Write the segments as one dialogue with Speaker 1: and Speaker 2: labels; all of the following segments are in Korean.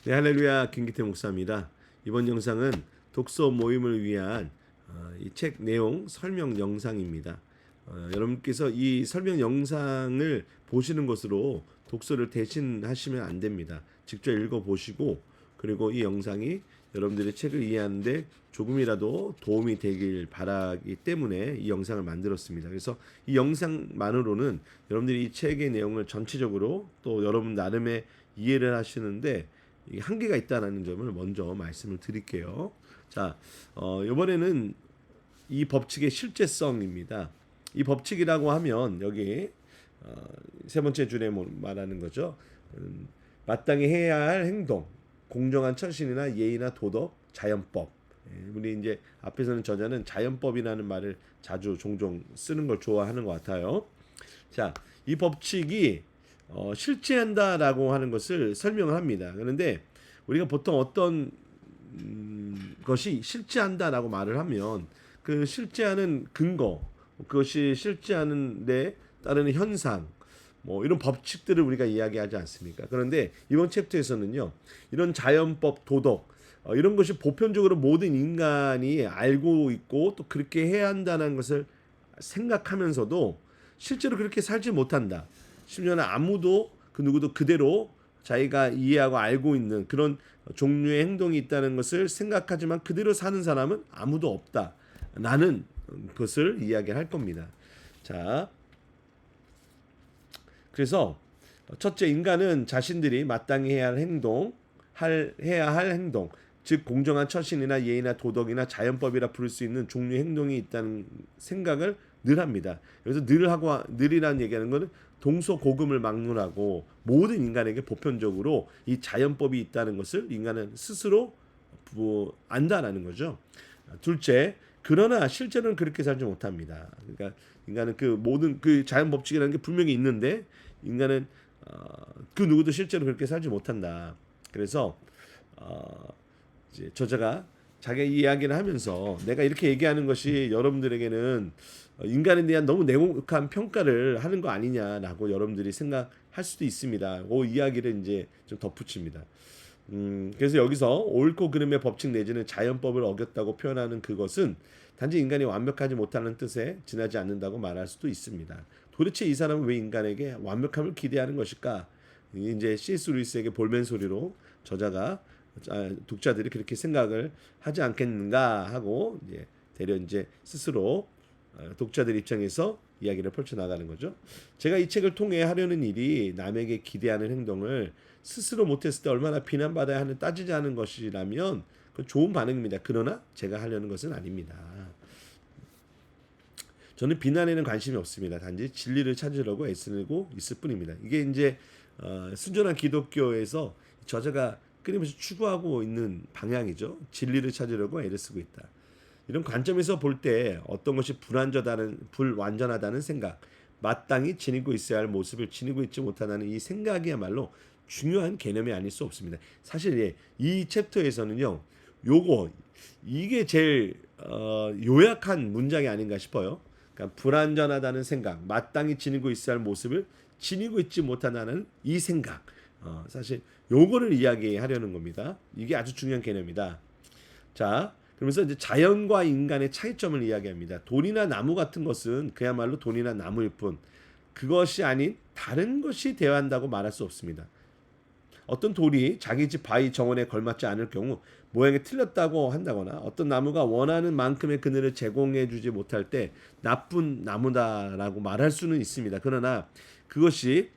Speaker 1: 네, 할렐루야, 김기태 목사입니다. 이번 영상은 독서 모임을 위한 이 책 내용 설명 영상입니다. 여러분께서 이 설명 영상을 보시는 것으로 독서를 대신하시면 안 됩니다. 직접 읽어보시고 그리고 이 영상이 여러분들의 책을 이해하는데 조금이라도 도움이 되길 바라기 때문에 이 영상을 만들었습니다. 그래서 이 영상만으로는 여러분들이 이 책의 내용을 전체적으로 또 여러분 나름의 이해를 하시는데 한계가 있다는 점을 먼저 말씀을 드릴게요. 자, 이번에는 이 법칙의 실제성입니다. 이 법칙이라고 하면 여기 세 번째 줄에 말하는 거죠. 마땅히 해야 할 행동, 공정한 처신이나 예의나 도덕, 자연법. 우리 이제 앞에서는 저자는 자연법이라는 말을 자주 종종 쓰는 걸 좋아하는 것 같아요. 자, 이 법칙이 실제한다라고 하는 것을 설명을 합니다. 그런데 우리가 보통 어떤 것이 실제한다라고 말을 하면 그 실제하는 근거, 그것이 실제하는 데 따르는 현상, 뭐 이런 법칙들을 우리가 이야기하지 않습니까? 그런데 이번 챕터에서는요, 이런 자연법, 도덕 이런 것이 보편적으로 모든 인간이 알고 있고 또 그렇게 해야 한다는 것을 생각하면서도 실제로 그렇게 살지 못한다. 심지어는 아무도 그 누구도 그대로 자기가 이해하고 알고 있는 그런 종류의 행동이 있다는 것을 생각하지만 그대로 사는 사람은 아무도 없다. 라는 것을 이야기할 겁니다. 자, 그래서 첫째, 인간은 자신들이 마땅히 해야 할 행동, 해야 할 행동, 즉 공정한 처신이나 예의나 도덕이나 자연법이라 부를 수 있는 종류의 행동이 있다는 생각을 늘 합니다. 그래서 늘이라는 얘기하는 것은 동서고금을 막론하고 모든 인간에게 보편적으로 이 자연법이 있다는 것을 인간은 스스로 안다라는 거죠. 둘째, 그러나 실제로는 그렇게 살지 못합니다. 그러니까 인간은 그 모든 그 자연 법칙이라는 게 분명히 있는데 인간은 그 누구도 실제로 그렇게 살지 못한다. 그래서 이제 저자가 자기 이야기를 하면서 내가 이렇게 얘기하는 것이 여러분들에게는 인간에 대한 너무 냉혹한 평가를 하는 거 아니냐라고 여러분들이 생각할 수도 있습니다. 그 이야기를 이제 좀 덧붙입니다. 그래서 여기서 옳고 그름의 법칙 내지는 자연법을 어겼다고 표현하는 그것은 단지 인간이 완벽하지 못하는 뜻에 지나지 않는다고 말할 수도 있습니다. 도대체 이 사람은 왜 인간에게 완벽함을 기대하는 것일까? 이제 C.S. 루이스에게 볼멘 소리로 저자가 독자들이 그렇게 생각을 하지 않겠는가 하고 이제 대려 이제 스스로 독자들 입장에서 이야기를 펼쳐 나가는 거죠. 제가 이 책을 통해 하려는 일이 남에게 기대하는 행동을 스스로 못했을 때 얼마나 비난받아야 하는 따지지 않은 것이라면 그건 좋은 반응입니다. 그러나 제가 하려는 것은 아닙니다. 저는 비난에는 관심이 없습니다. 단지 진리를 찾으려고 애쓰고 있을 뿐입니다. 이게 이제 순전한 기독교에서 저자가 끊임없이 추구하고 있는 방향이죠. 진리를 찾으려고 애를 쓰고 있다. 이런 관점에서 볼 때 어떤 것이 불완전하다는 생각, 마땅히 지니고 있어야 할 모습을 지니고 있지 못하다는 이 생각이야말로 중요한 개념이 아닐 수 없습니다. 사실 이 챕터에서는요, 이게 제일 요약한 문장이 아닌가 싶어요. 그러니까 불완전하다는 생각, 마땅히 지니고 있어야 할 모습을 지니고 있지 못한다는 이 생각. 사실 요거를 이야기하려는 겁니다. 이게 아주 중요한 개념이다. 자, 그러면서 이제 자연과 인간의 차이점을 이야기합니다. 돌이나 나무 같은 것은 그야말로 돌이나 나무일 뿐 그것이 아닌 다른 것이 되어야 한다고 말할 수 없습니다. 어떤 돌이 자기 집 바위 정원에 걸맞지 않을 경우 모양이 틀렸다고 한다거나 어떤 나무가 원하는 만큼의 그늘을 제공해 주지 못할 때 나쁜 나무다라고 말할 수는 있습니다. 그러나 그것이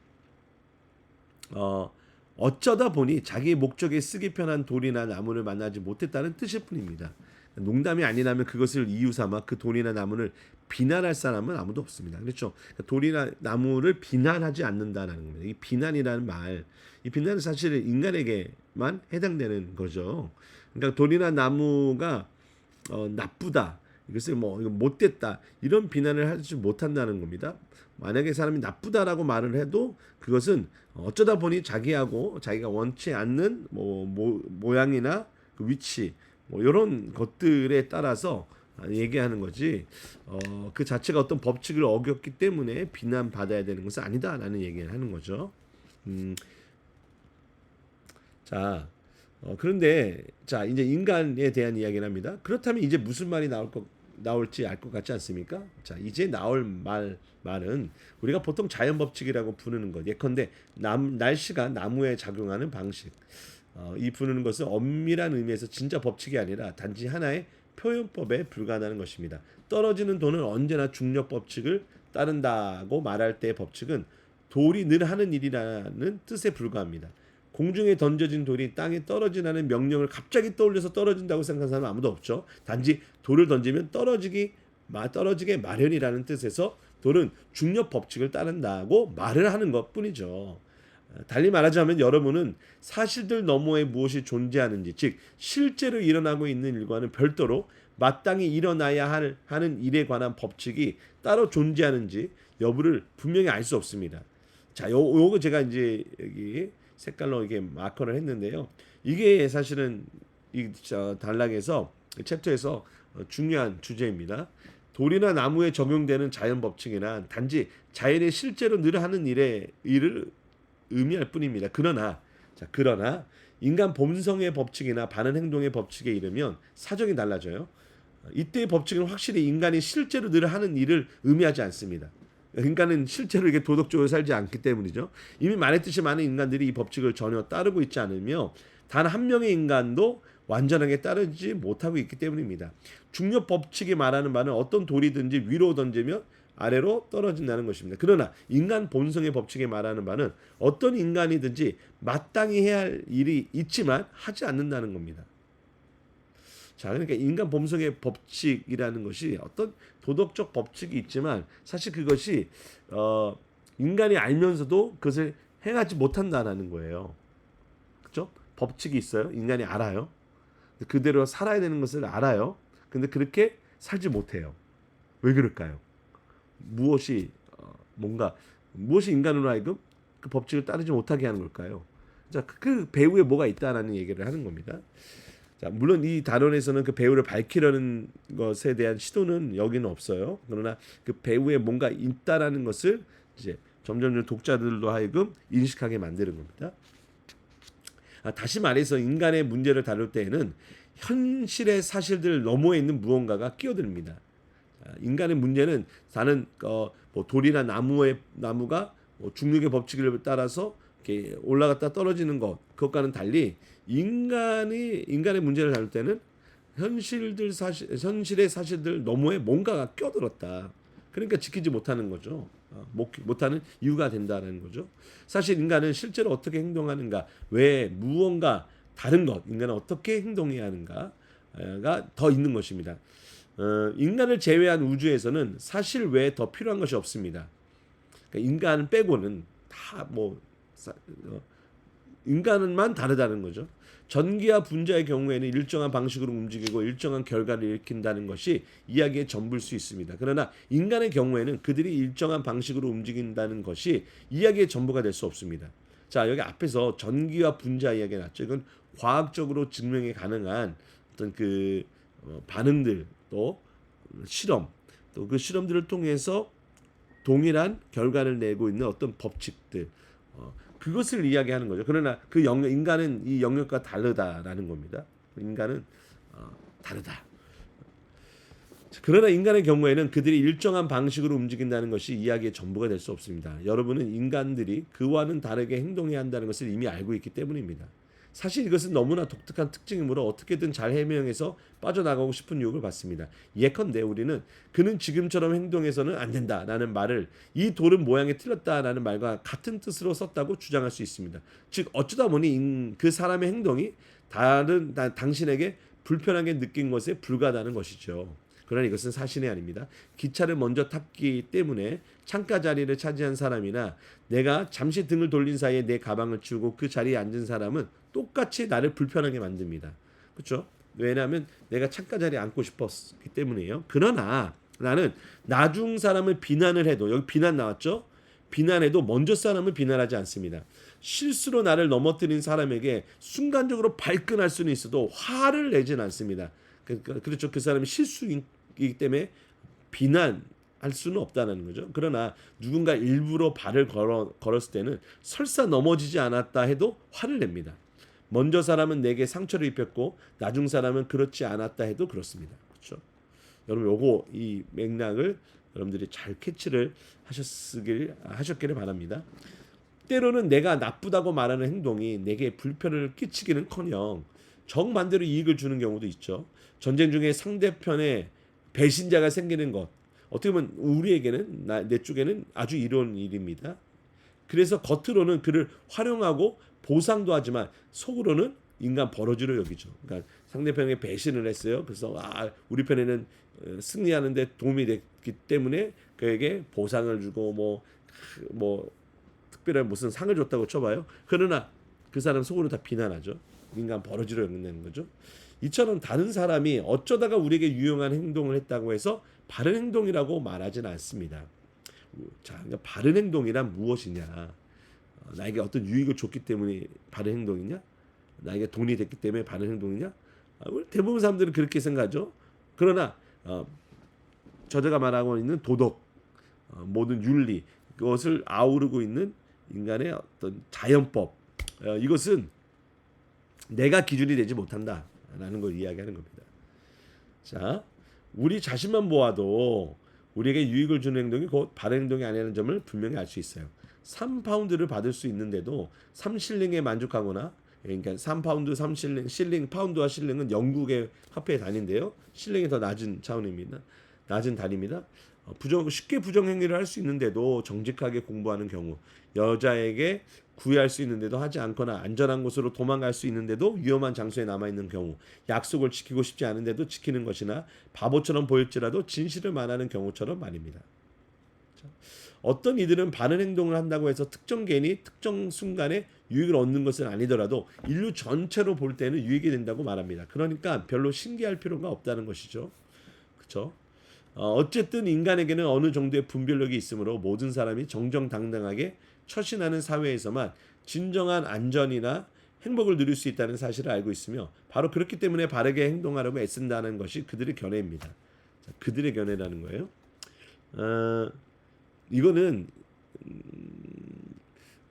Speaker 1: 어쩌다 보니 자기의 목적에 쓰기 편한 돌이나 나무를 만나지 못했다는 뜻일 뿐입니다. 농담이 아니라면 그것을 이유 삼아 그 돌이나 나무를 비난할 사람은 아무도 없습니다. 그렇죠? 돌이나 나무를 비난하지 않는다는 겁니다. 이 비난이라는 말, 이 비난은 사실 인간에게만 해당되는 거죠. 그러니까 돌이나 나무가 나쁘다, 이것을 뭐 못됐다 이런 비난을 하지 못한다는 겁니다. 만약에 사람이 나쁘다라고 말을 해도 그것은 어쩌다 보니 자기가 원치 않는 모양이나 그 위치 이런 것들에 따라서 얘기하는 거지 그 자체가 어떤 법칙을 어겼기 때문에 비난받아야 되는 것은 아니다라는 얘기를 하는 거죠. 자, 그런데 자 이제 인간에 대한 이야기를 합니다. 그렇다면 이제 무슨 말이 나올지 알 것 같지 않습니까? 자 이제 나올 말은 우리가 보통 자연 법칙이라고 부르는 것. 예컨대 날씨가 나무에 작용하는 방식. 이 부르는 것은 엄밀한 의미에서 진짜 법칙이 아니라 단지 하나의 표현법에 불과하다는 것입니다. 떨어지는 돈은 언제나 중력 법칙을 따른다고 말할 때의 법칙은 돌이 늘 하는 일이라는 뜻에 불과합니다. 공중에 던져진 돌이 땅에 떨어지라는 명령을 갑자기 떠올려서 떨어진다고 생각하는 사람은 아무도 없죠. 단지 돌을 던지면 떨어지게 마련이라는 뜻에서 돌은 중력 법칙을 따른다고 말을 하는 것뿐이죠. 달리 말하자면 여러분은 사실들 너머에 무엇이 존재하는지, 즉 실제로 일어나고 있는 일과는 별도로 마땅히 일어나야 하는 일에 관한 법칙이 따로 존재하는지 여부를 분명히 알 수 없습니다. 자, 요거 제가 이제 여기 색깔로 이게 마커를 했는데요. 이게 사실은 이 단락에서 챕터에서 중요한 주제입니다. 돌이나 나무에 적용되는 자연 법칙이란 단지 자연이 실제로 늘 하는 일을 의미할 뿐입니다. 그러나 인간 본성의 법칙이나 반응 행동의 법칙에 이르면 사정이 달라져요. 이때의 법칙은 확실히 인간이 실제로 늘 하는 일을 의미하지 않습니다. 인간은 실제로 이게 도덕적으로 살지 않기 때문이죠. 이미 말했듯이 많은 인간들이 이 법칙을 전혀 따르고 있지 않으며 단 한 명의 인간도 완전하게 따르지 못하고 있기 때문입니다. 중력 법칙이 말하는 바는 어떤 돌이든지 위로 던지면 아래로 떨어진다는 것입니다. 그러나 인간 본성의 법칙이 말하는 바는 어떤 인간이든지 마땅히 해야 할 일이 있지만 하지 않는다는 겁니다. 자, 그러니까 인간 본성의 법칙이라는 것이 어떤 도덕적 법칙이 있지만 사실 그것이 인간이 알면서도 그것을 행하지 못한다는 거예요. 그렇죠? 법칙이 있어요. 인간이 알아요. 그대로 살아야 되는 것을 알아요. 근데 그렇게 살지 못해요. 왜 그럴까요? 무엇이 인간으로 하여금 그 법칙을 따르지 못하게 하는 걸까요? 자, 그 배후에 뭐가 있다라는 얘기를 하는 겁니다. 자, 물론 이 단원에서는 그 배후를 밝히려는 것에 대한 시도는 여기는 없어요. 그러나 그 배후에 뭔가 있다라는 것을 이제 점점 독자들로 하여금 인식하게 만드는 겁니다. 다시 말해서 인간의 문제를 다룰 때에는 현실의 사실들 너머에 있는 무언가가 끼어듭니다. 인간의 문제는 다른 돌이나 나무가 중력의 법칙을 따라서 이렇게 올라갔다 떨어지는 그것과는 달리 인간의 문제를 다룰 때는 현실의 사실들 너머에 뭔가가 끼어들었다. 그러니까 지키지 못하는 거죠. 못하는 이유가 된다는 거죠. 사실 인간은 실제로 어떻게 행동하는가, 왜 무언가 다른 것, 인간은 어떻게 행동해야 하는가가 더 있는 것입니다. 인간을 제외한 우주에서는 사실 외에 더 필요한 것이 없습니다. 그러니까 인간 빼고는 다 인간만 다르다는 거죠. 전기와 분자의 경우에는 일정한 방식으로 움직이고 일정한 결과를 일으킨다는 것이 이야기의 전부일 수 있습니다. 그러나 인간의 경우에는 그들이 일정한 방식으로 움직인다는 것이 이야기의 전부가 될 수 없습니다. 자, 여기 앞에서 전기와 분자 이야기가 났죠. 이건 과학적으로 증명이 가능한 어떤 반응들, 또 실험, 또 그 실험들을 통해서 동일한 결과를 내고 있는 어떤 법칙들, 그것을 이야기하는 거죠. 그러나 인간은 이 영역과 다르다라는 겁니다. 인간은 다르다. 그러나 인간의 경우에는 그들이 일정한 방식으로 움직인다는 것이 이야기의 전부가 될 수 없습니다. 여러분은 인간들이 그와는 다르게 행동해야 한다는 것을 이미 알고 있기 때문입니다. 사실 이것은 너무나 독특한 특징이므로 어떻게든 잘 해명해서 빠져나가고 싶은 유혹을 받습니다. 예컨대 우리는 그는 지금처럼 행동해서는 안 된다라는 말을 이 돌은 모양이 틀렸다라는 말과 같은 뜻으로 썼다고 주장할 수 있습니다. 즉 어쩌다 보니 그 사람의 행동이 당신에게 불편하게 느낀 것에 불과하다는 것이죠. 그러나 이것은 사실이 아닙니다. 기차를 먼저 탔기 때문에 창가 자리를 차지한 사람이나 내가 잠시 등을 돌린 사이에 내 가방을 치우고 그 자리에 앉은 사람은 똑같이 나를 불편하게 만듭니다. 그렇죠? 왜냐하면 내가 창가 자리에 앉고 싶었기 때문이에요. 그러나 나는 나중 사람을 비난을 해도, 여기 비난 나왔죠? 비난해도 먼저 사람을 비난하지 않습니다. 실수로 나를 넘어뜨린 사람에게 순간적으로 발끈할 수는 있어도 화를 내진 않습니다. 그렇죠. 그 사람이 실수이기 때문에 비난할 수는 없다는 거죠. 그러나 누군가 일부러 발을 걸었을 때는 설사 넘어지지 않았다 해도 화를 냅니다. 먼저 사람은 내게 상처를 입혔고 나중 사람은 그렇지 않았다 해도 그렇습니다. 그렇죠? 여러분 요거 이 맥락을 여러분들이 잘 캐치를 하셨기를 바랍니다. 때로는 내가 나쁘다고 말하는 행동이 내게 불편을 끼치기는커녕 정반대로 이익을 주는 경우도 있죠. 전쟁 중에 상대편에 배신자가 생기는 것, 어떻게 보면 우리에게는 내 쪽에는 아주 이로운 일입니다. 그래서 겉으로는 그를 활용하고 보상도 하지만 속으로는 인간 버러지로 여기죠. 그러니까 상대편에게 배신을 했어요. 그래서 우리 편에는 승리하는데 도움이 됐기 때문에 그에게 보상을 주고 뭐 특별한 무슨 상을 줬다고 쳐봐요. 그러나 그 사람 속으로 다 비난하죠. 인간 버러지로 여긴다는 거죠. 이처럼 다른 사람이 어쩌다가 우리에게 유용한 행동을 했다고 해서 바른 행동이라고 말하지는 않습니다. 자, 그러니까 바른 행동이란 무엇이냐? 나에게 어떤 유익을 줬기 때문에 바른 행동이냐? 나에게 돈이 됐기 때문에 바른 행동이냐? 대부분 사람들은 그렇게 생각하죠. 그러나 저자가 말하고 있는 도덕, 모든 윤리, 그것을 아우르고 있는 인간의 어떤 자연법, 이것은 내가 기준이 되지 못한다라는 걸 이야기하는 겁니다. 자, 우리 자신만 보아도 우리에게 유익을 주는 행동이 곧 바른 행동이 아니라는 점을 분명히 알 수 있어요. 3파운드를 받을 수 있는데도 3실링에 만족하거나, 그러니까 3파운드, 3실링, 실링, 파운드와 실링은 영국의 화폐의 단위인데요. 실링이 더 낮은 차원입니다. 낮은 단위입니다. 쉽게 부정행위를 할 수 있는데도 정직하게 공부하는 경우, 여자에게 구애할 수 있는데도 하지 않거나 안전한 곳으로 도망갈 수 있는데도 위험한 장소에 남아있는 경우, 약속을 지키고 싶지 않은데도 지키는 것이나 바보처럼 보일지라도 진실을 말하는 경우처럼 말입니다. 어떤 이들은 바른 행동을 한다고 해서 특정 개인이 특정 순간에 유익을 얻는 것은 아니더라도 인류 전체로 볼 때는 유익이 된다고 말합니다. 그러니까 별로 신기할 필요가 없다는 것이죠. 그렇죠? 어쨌든 인간에게는 어느 정도의 분별력이 있으므로 모든 사람이 정정당당하게 처신하는 사회에서만 진정한 안전이나 행복을 누릴 수 있다는 사실을 알고 있으며 바로 그렇기 때문에 바르게 행동하려고 애쓴다는 것이 그들의 견해입니다. 자, 그들의 견해라는 거예요. 이거는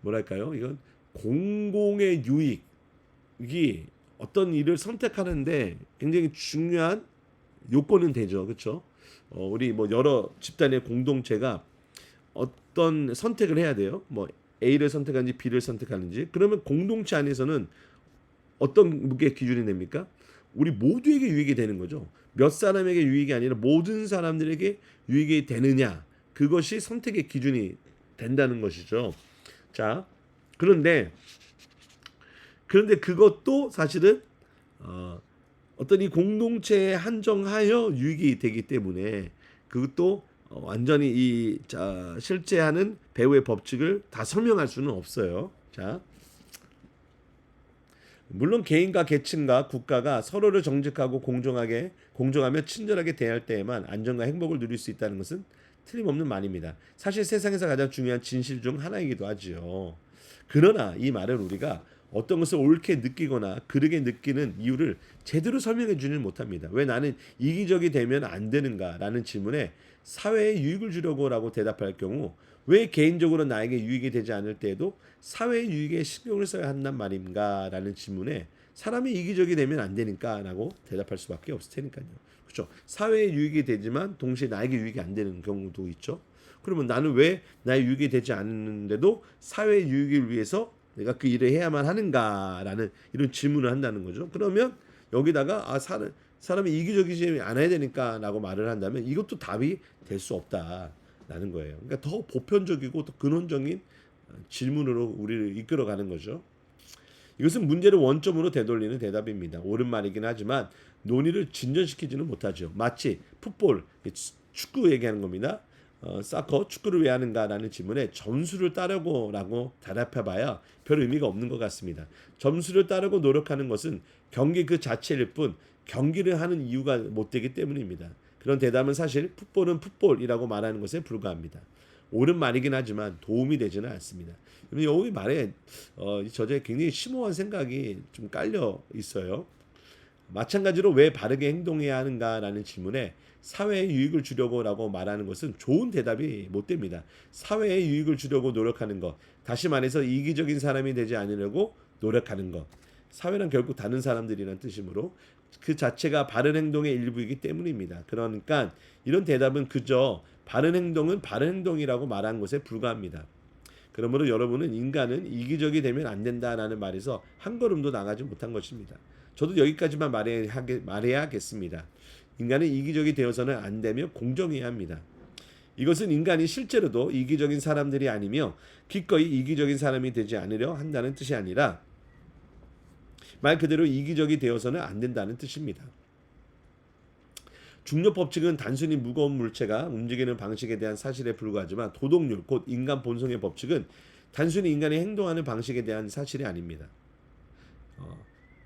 Speaker 1: 뭐랄까요? 이건 공공의 유익이 어떤 일을 선택하는데 굉장히 중요한 요건은 되죠. 그렇죠? 우리 여러 집단의 공동체가 어떤 선택을 해야 돼요. A를 선택하는지 B를 선택하는지. 그러면 공동체 안에서는 어떤 게 기준이 됩니까? 우리 모두에게 유익이 되는 거죠. 몇 사람에게 유익이 아니라 모든 사람들에게 유익이 되느냐. 그것이 선택의 기준이 된다는 것이죠. 자, 그런데 그것도 사실은 어떤 이 공동체에 한정하여 유익이 되기 때문에 그것도 완전히 실제하는 배후의 법칙을 다 설명할 수는 없어요. 자, 물론 개인과 계층과 국가가 서로를 정직하고 공정하며 친절하게 대할 때에만 안정과 행복을 누릴 수 있다는 것은 틀림없는 말입니다. 사실 세상에서 가장 중요한 진실 중 하나이기도 하지요. 그러나 이 말은 우리가 어떤 것을 옳게 느끼거나 그르게 느끼는 이유를 제대로 설명해 주지는 못합니다. 왜 나는 이기적이 되면 안 되는가라는 질문에 사회에 유익을 주려고라고 대답할 경우 왜 개인적으로 나에게 유익이 되지 않을 때에도 사회의 유익에 신경을 써야 한단 말인가라는 질문에 사람이 이기적이 되면 안 되니까라고 대답할 수밖에 없을 테니까요. 그렇죠? 사회에 유익이 되지만 동시에 나에게 유익이 안 되는 경우도 있죠. 그러면 나는 왜 나의 유익이 되지 않는데도 사회의 유익을 위해서 내가 그 일을 해야만 하는가라는 이런 질문을 한다는 거죠. 그러면 여기다가 사람이 이기적이지 않아야 되니까라고 말을 한다면 이것도 답이 될 수 없다라는 거예요. 그러니까 더 보편적이고 더 근원적인 질문으로 우리를 이끌어가는 거죠. 이것은 문제를 원점으로 되돌리는 대답입니다. 옳은 말이긴 하지만 논의를 진전시키지는 못하죠. 마치 풋볼, 축구 얘기하는 겁니다. 사커, 축구를 왜 하는가라는 질문에 점수를 따려고라고 대답해봐야 별 의미가 없는 것 같습니다. 점수를 따르고 노력하는 것은 경기 그 자체일 뿐 경기를 하는 이유가 못 되기 때문입니다. 그런 대답은 사실 풋볼은 풋볼이라고 말하는 것에 불과합니다. 옳은 말이긴 하지만 도움이 되지는 않습니다. 여기 말에 저자의 굉장히 심오한 생각이 좀 깔려 있어요. 마찬가지로 왜 바르게 행동해야 하는가라는 질문에 사회에 유익을 주려고라고 말하는 것은 좋은 대답이 못 됩니다. 사회에 유익을 주려고 노력하는 것, 다시 말해서 이기적인 사람이 되지 않으려고 노력하는 것, 사회는 결국 다른 사람들이라는 뜻이므로 그 자체가 바른 행동의 일부이기 때문입니다. 그러니까 이런 대답은 그저 바른 행동은 바른 행동이라고 말한 것에 불과합니다. 그러므로 여러분은 인간은 이기적이 되면 안 된다라는 말에서 한 걸음도 나가지 못한 것입니다. 저도 여기까지만 말해야겠습니다. 인간은 이기적이 되어서는 안 되며 공정해야 합니다. 이것은 인간이 실제로도 이기적인 사람들이 아니며 기꺼이 이기적인 사람이 되지 않으려 한다는 뜻이 아니라 말 그대로 이기적이 되어서는 안 된다는 뜻입니다. 중력 법칙은 단순히 무거운 물체가 움직이는 방식에 대한 사실에 불과하지만 도덕률, 곧 인간 본성의 법칙은 단순히 인간이 행동하는 방식에 대한 사실이 아닙니다.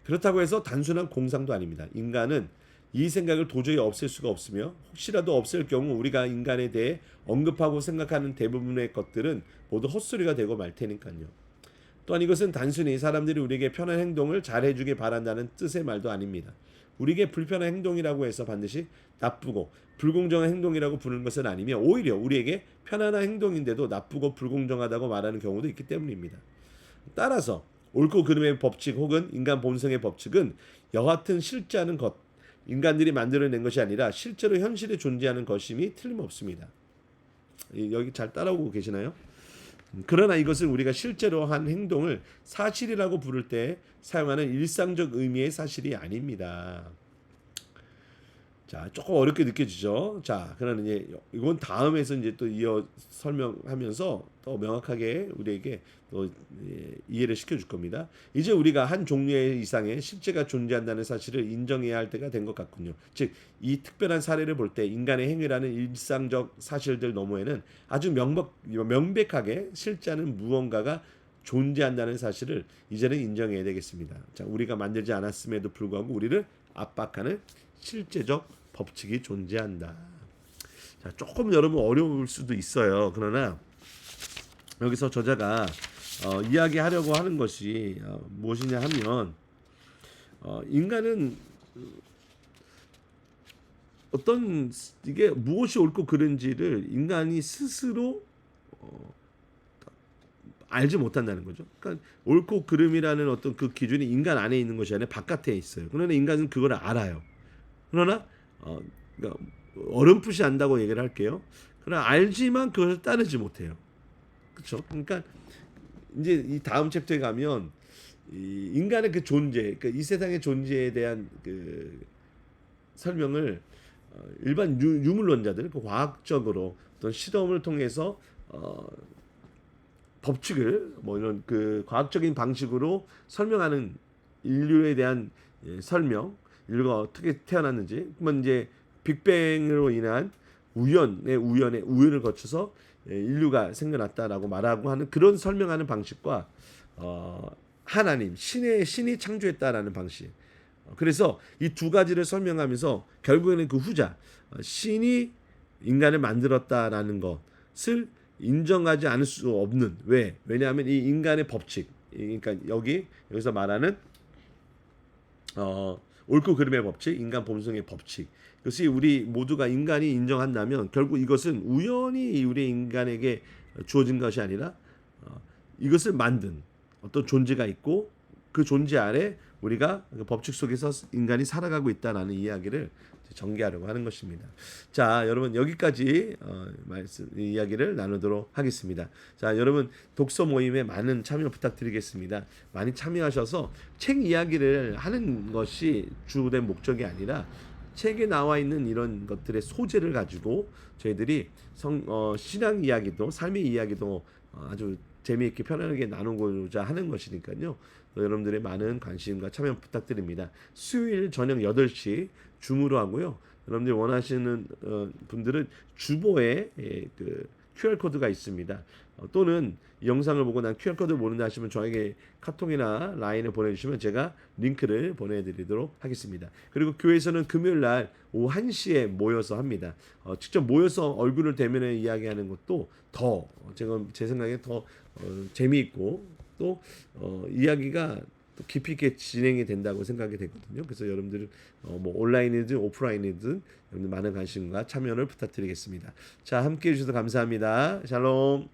Speaker 1: 그렇다고 해서 단순한 공상도 아닙니다. 인간은 이 생각을 도저히 없앨 수가 없으며 혹시라도 없앨 경우 우리가 인간에 대해 언급하고 생각하는 대부분의 것들은 모두 헛소리가 되고 말 테니까요. 또한 이것은 단순히 사람들이 우리에게 편한 행동을 잘해주길 바란다는 뜻의 말도 아닙니다. 우리에게 불편한 행동이라고 해서 반드시 나쁘고 불공정한 행동이라고 부르는 것은 아니며 오히려 우리에게 편안한 행동인데도 나쁘고 불공정하다고 말하는 경우도 있기 때문입니다. 따라서 옳고 그름의 법칙 혹은 인간 본성의 법칙은 여하튼 실제하는 것, 인간들이 만들어낸 것이 아니라 실제로 현실에 존재하는 것임이 틀림없습니다. 여기 잘 따라오고 계시나요? 그러나 이것은 우리가 실제로 한 행동을 사실이라고 부를 때 사용하는 일상적 의미의 사실이 아닙니다. 자, 조금 어렵게 느껴지죠. 자, 그러나 이제 이건 다음에서 이제 또 이어 설명하면서 더 명확하게 우리에게 또 이해를 시켜줄 겁니다. 이제 우리가 한 종류의 이상의 실제가 존재한다는 사실을 인정해야 할 때가 된 것 같군요. 즉, 이 특별한 사례를 볼 때 인간의 행위라는 일상적 사실들 너머에는 아주 명백하게 실제하는 무언가가 존재한다는 사실을 이제는 인정해야 되겠습니다. 자, 우리가 만들지 않았음에도 불구하고 우리를 압박하는 실제적 법칙이 존재한다. 자, 조금 여러분 어려울 수도 있어요. 그러나 여기서 저자가 이야기하려고 하는 것이 무엇이냐 하면 인간은 어떤 이게 무엇이 옳고 그른지를 인간이 스스로 알지 못한다는 거죠. 그러니까 옳고 그름이라는 어떤 그 기준이 인간 안에 있는 것이 아니라 바깥에 있어요. 그러나 인간은 그걸 알아요. 그러나 그러니까 어렴풋이 안다고 얘기를 할게요. 그러나 알지만 그것을 따르지 못해요. 그렇죠? 그러니까 이제 이 다음 챕터에 가면 이 인간의 그 존재, 그러니까 이 세상의 존재에 대한 그 설명을 일반 유물론자들, 그 과학적으로 어떤 실험을 통해서 법칙을 뭐 이런 그 과학적인 방식으로 설명하는 인류에 대한 설명, 인류가 어떻게 태어났는지, 그러면 이제 빅뱅으로 인한 우연을 거쳐서 인류가 생겨났다라고 말하고 하는 그런 설명하는 방식과 하나님, 신이 창조했다라는 방식. 그래서 이 두 가지를 설명하면서 결국에는 그 후자, 신이 인간을 만들었다라는 것을 인정하지 않을 수 없는, 왜냐하면 이 인간의 법칙, 그러니까 여기서 말하는 옳고 그름의 법칙, 인간 본성의 법칙, 이것이 우리 모두가 인간이 인정한다면 결국 이것은 우연히 우리 인간에게 주어진 것이 아니라 이것을 만든 어떤 존재가 있고 그 존재 아래 우리가 그 법칙 속에서 인간이 살아가고 있다라는 이야기를 전개하려고 하는 것입니다. 자, 여러분 여기까지 이야기를 나누도록 하겠습니다. 자, 여러분 독서 모임에 많은 참여 부탁드리겠습니다. 많이 참여하셔서 책 이야기를 하는 것이 주된 목적이 아니라 책에 나와 있는 이런 것들의 소재를 가지고 저희들이 신앙 이야기도 삶의 이야기도 아주 재미있게 편안하게 나누고자 하는 것이니까요. 여러분들의 많은 관심과 참여 부탁드립니다. 수요일 저녁 8시 줌으로 하고요. 여러분들이 원하시는 분들은 주보에 그 QR코드가 있습니다. 또는 이 영상을 보고 난 QR코드를 모른다 하시면 저에게 카톡이나 라인을 보내주시면 제가 링크를 보내드리도록 하겠습니다. 그리고 교회에서는 금요일날 오후 1시에 모여서 합니다. 직접 모여서 얼굴을 대면해 이야기하는 것도 더 제 생각에 더 재미있고 또 이야기가 또 깊이 있게 진행이 된다고 생각이 되거든요. 그래서 여러분들 뭐 온라인이든 오프라인이든 여러분들 많은 관심과 참여를 부탁드리겠습니다. 자, 함께해 주셔서 감사합니다. 샬롬.